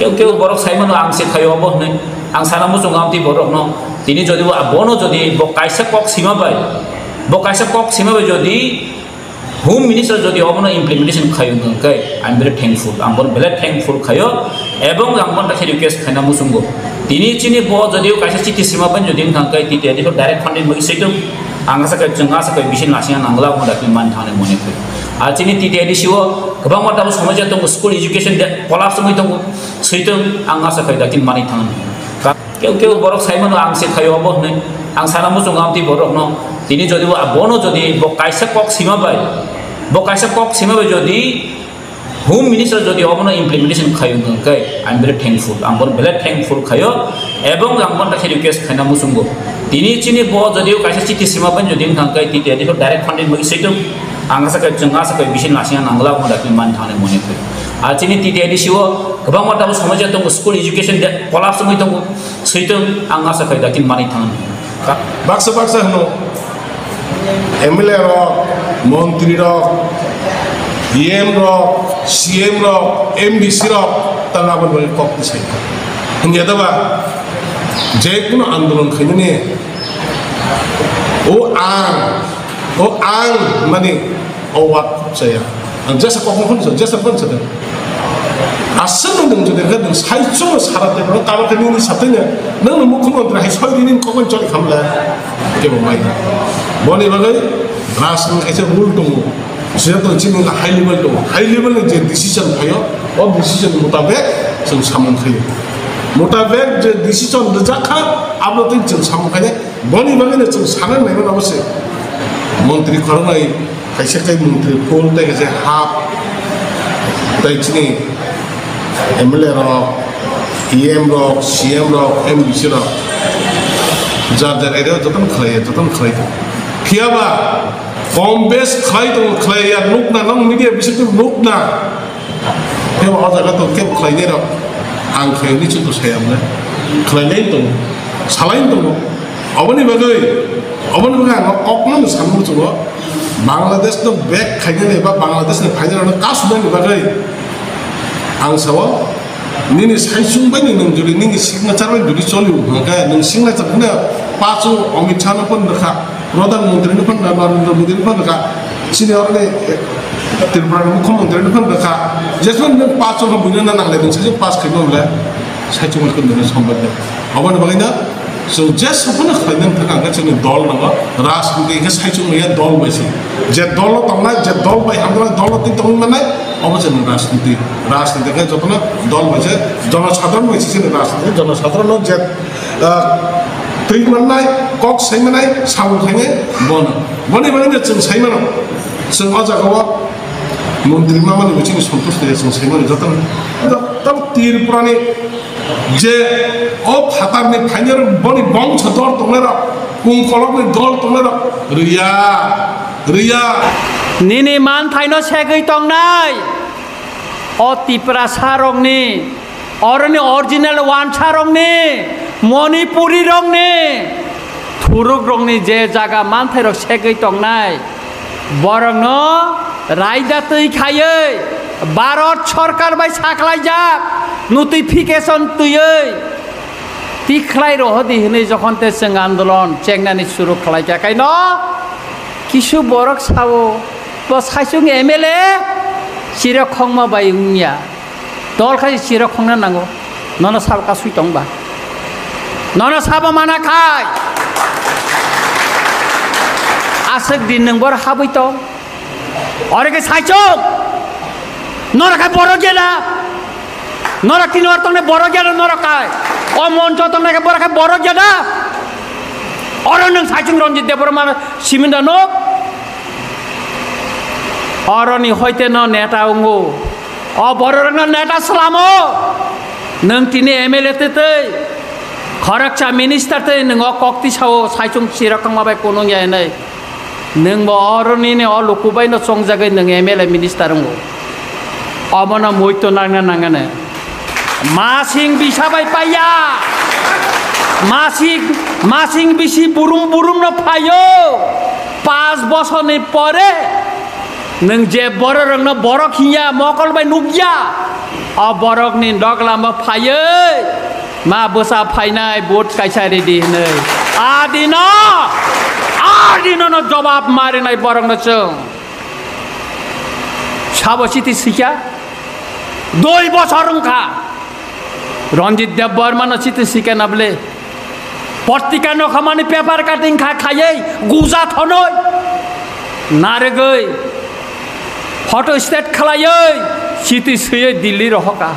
কেউ কেউ বরক সাইমানো আংসে খাইও বহনে আং সানা মুসুং আমতি বরক ন তিনি যদি বনো যদি কাইসা কক সীমা পাই কাইসা কক সীমা পাই যদি হোম মিনিস্টার যদি অবনো ইমপ্লিমেন্টেশন খাইও নঙ্কাই আই এম ভেরি থ্যাঙ্কফুল আমবন বেলে থ্যাঙ্কফুল খাইও এবং আমবন তাকে রিকোয়েস্ট খাইনা মুসুঙ্গো তিনি চিনি যদিও কাইসা চিঠি সীমা পাই যদি থাকাই তিতে দেখো ডাইরেক্ট ফান্ডিং বই সেইতো आंगा साकाय जोंगा साकाय बिसिन लासिया नांगला मोदा कि मान थाने मने फै आर चिनि टिटिआइदि सिव गोबां माताबो समाजा दं स्कुल एजुकेशन कलाप समै दं सैतो आंगा साकाय दाकि मानि थांन केउ केउ बरक साइमानो आंसे खायो बहने आं सानामो जोंगामति बरक न तिनि जदि बनो जदि काइसा कक सीमा बाय जदि होम मिनिस्टार जदि अबनो इमप्लिमेंटेशन खायो नंकाय आई एम भेरी थैंकफुल आंबन बेले थैंकफुल खायो एवं आंबन ताके रिक्वेस्ट खाइना मुसुंगो তিনি চিনি যদিও কাইসা চিঠি সীমা পাই যদি থাকাই তিতে দেখো ডাইরেক্ট ফান্ডিং বই সেইতো आंगा साकाय जोंगा साकाय बिसिन लासिया नांगला मोदा कि मान थाने मने फै आर चिनि टिटिआइदि सिव गोबां माताबो समाजा दं स्कुल एजुकेशन कलाप समै दं सैतो आंगा साकाय दाकि मानि थांन बाक्सा हनो एमएलए रो मंत्री रो डीएम रो सीएम रो एमडीसी रो तंगाबन बल कॉपी छै हिंगे दबा जे कोनो आंदोलन खैने ओ आं माने ओ वाट जाया आं जैसा कखन जैसा खनसे आसन नों जदि गदों साइचो साराते रो तारते नि साथैनो नों मुख्यमंत्री हाय सयदिन कखन चलि खामला केबो माइ बनि बागै राजन खायसे रुल दङ जेतो चिनि हाई लेवल नि जे डिसिजन भयो ओ डिसिजन मुताबिक जों सामन खायो मुताबिक जे डिसिजन रजाखा आब्लो जों सामन खायो बनि बागैनो जों सानन नायनो अवश्य मंत्री खरनाय खायसे मंत्री फुल तायसे हाफ तायचिनि एमएलए रो डीएम रो सीएम रो एमडीसी रो जार एरिया जतन खलाय फियाबा कम बेस खलाया नुकना नों मीडिया बिसोर नुकना फेव अजागा तो केब खलायने रो आं खलायनि चिन्ता सायामना खलायनाय दं सालायन दं अबनि बागै आं कखनो साननो जुगो बांलादेश तो बेक खायने एबा बांलादेश नि फाइनाल कासुनायनि बागै आं सावो निनि साइसुं बायनि नों जुदि निनि सिगनेचार बाय जुदि चलिउ नका नों सिगनेचार खने पाचो अमित शाह न फन रखा प्रधानमंत्री न फन नरेंद्र मोदी न फन रखा सिनियर ने त्रिपुरा मुख्यमंत्री न फन रखा जेसन नों पाचो न बुनो ना नांले नों साइसुं पास खायनो होला साइसुं खन नों सम्बन्ध अबन बागैना जों जे सपनो खायनो थाखा जोंनि दल नङा राजनीति के साइसुं गैया दल बायसि जे दल तंनाय जे दल बाय हामग्रा दल तिन तंग माने अबजन राजनीति के जतन दल बायसे जनसाधारण बायसि जों राजनीति जनसाधारण जे त्रिक माननाय कक सायमानाय साबु खायने बनि बायनो जों सायमानो जों अजागावा मंत्री मामानि बिथिं सन्तुष्ट जों सायमानो जतन तब त्रिपुरानि जे ओ फातारनि फाइनाल बनि बंश दल तंगरा कुंकलबनि दल तंगरा रिया निनि मान थाइनो सेगै तंनाय ओ त्रिपुरा सारंनि अरनि ओरिजिनल वान सारंनि मणिपुरी रंनि थुरुक रंनि जे जागा मान थाइरो सेगै तंनाय बरंग रायदा तै खायै भारत सरकार बाय साखलाय जा नोटिफिकेशन तुयै तिखलाय रहदि हनै जखनते जों आंदोलन चेंनानि शुरू खालायखाय न किसु बरक सावो साइसुं एमएलए चिरा खंमा बायुंया दल खाय चिरा खंना नांगौ नन साब का सुइ दंबा नन साब माना खाय आसक दिन नंबर हाबै तो अरे साइसुं नरखाय बरक गेला नरा किनर तंने बरक गेला नरखाय ओ मंच तंने बरखाय बरक गेला अरे नों साइसुं रंजित देबरमा सिमिन्दा न अरनि हयते न नेता उंगो अ बररंग नेता सलामो नों तिनि एमएलए ते खरकचा मिनिस्टार ते नों कक्ति सावो साइसुं सिरकं माबाय कोनो यानै नों बो अरनि ने अ लुकुबाय न संजागै नों एमएलए मिनिस्टार उंगो अमना मोयतो नांगाने मासिं बिसाबाय पाया मासिं बिसि बुरुम न फायो 5 बछरनि परे नों जे बर रंग बरक हिया मकल bye नुगिया borok ni dok lama payai ma bosa painai bot kaisa ready nei adino no jawab mari nai borok no chung sabositi sikya 2 বছর কা রঞ্জিত দেব বর্মন চিতে শিখে নাবলে পত্রিকা নখামানি পেপার কাটিং খাইয়ে গুজা থনই নারে গই ফটো স্টেট খালাयै চিতি সুয়ে দিল্লি রহকা